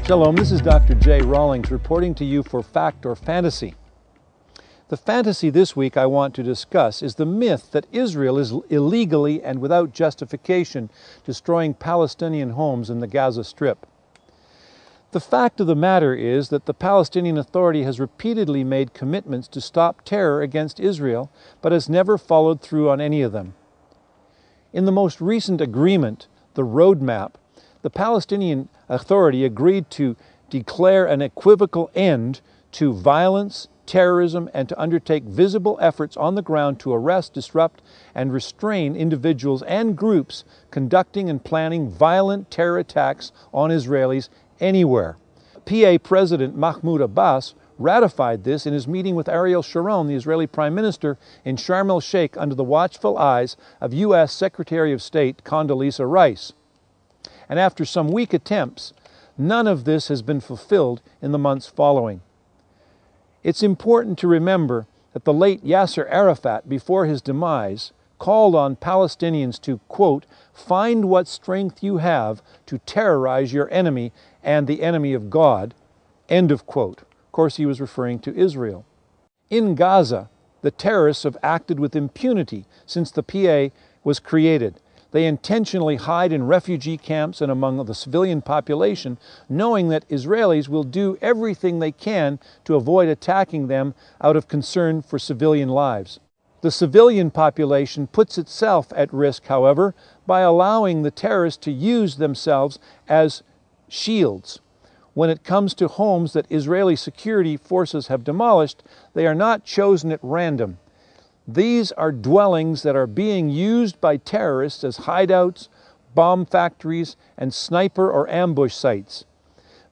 Shalom, this is Dr. Jay Rawlings reporting to you for Fact or Fantasy. The fantasy this week I want to discuss is the myth that Israel is illegally and without justification destroying Palestinian homes in the Gaza Strip. The fact of the matter is that the Palestinian Authority has repeatedly made commitments to stop terror against Israel, but has never followed through on any of them. In the most recent agreement, the roadmap, the Palestinian Authority agreed to declare an equivocal end to violence, terrorism, and to undertake visible efforts on the ground to arrest, disrupt, and restrain individuals and groups conducting and planning violent terror attacks on Israelis anywhere. PA President Mahmoud Abbas ratified this in his meeting with Ariel Sharon, the Israeli Prime Minister, in Sharm el-Sheikh under the watchful eyes of U.S. Secretary of State Condoleezza Rice. And after some weak attempts, none of this has been fulfilled in the months following. It's important to remember that the late Yasser Arafat, before his demise, called on Palestinians to, quote, find what strength you have to terrorize your enemy and the enemy of God, end of quote. Of course, he was referring to Israel. In Gaza, the terrorists have acted with impunity since the PA was created. They intentionally hide in refugee camps and among the civilian population, knowing that Israelis will do everything they can to avoid attacking them out of concern for civilian lives. The civilian population puts itself at risk, however, by allowing the terrorists to use themselves as shields. When it comes to homes that Israeli security forces have demolished, they are not chosen at random. These are dwellings that are being used by terrorists as hideouts, bomb factories, and sniper or ambush sites.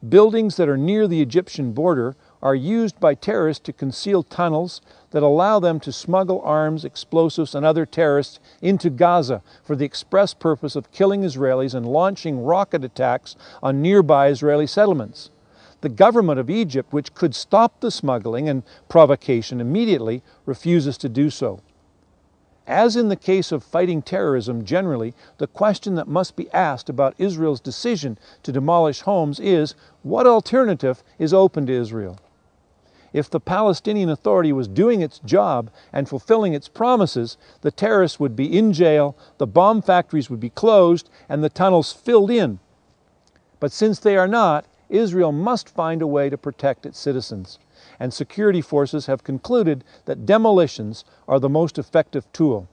Buildings that are near the Egyptian border are used by terrorists to conceal tunnels that allow them to smuggle arms, explosives, and other terrorists into Gaza for the express purpose of killing Israelis and launching rocket attacks on nearby Israeli settlements. The government of Egypt, which could stop the smuggling and provocation immediately, refuses to do so. As in the case of fighting terrorism generally, the question that must be asked about Israel's decision to demolish homes is, what alternative is open to Israel? If the Palestinian Authority was doing its job and fulfilling its promises, the terrorists would be in jail, the bomb factories would be closed, and the tunnels filled in. But since they are not, Israel must find a way to protect its citizens, and security forces have concluded that demolitions are the most effective tool.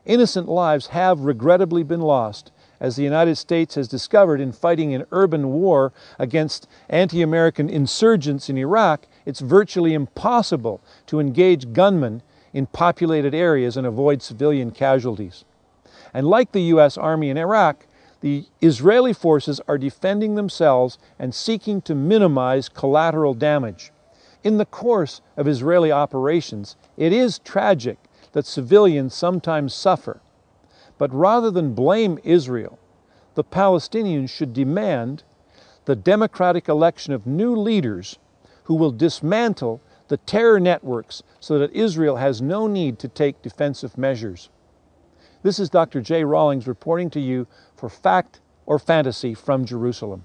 Innocent lives have regrettably been lost, as the United States has discovered in fighting an urban war against anti-American insurgents in Iraq. It's virtually impossible to engage gunmen in populated areas and avoid civilian casualties. And like the U.S. Army in Iraq, the Israeli forces are defending themselves and seeking to minimize collateral damage. In the course of Israeli operations, it is tragic that civilians sometimes suffer. But rather than blame Israel, the Palestinians should demand the democratic election of new leaders who will dismantle the terror networks so that Israel has no need to take defensive measures. This is Dr. Jay Rawlings reporting to you for Fact or Fantasy from Jerusalem.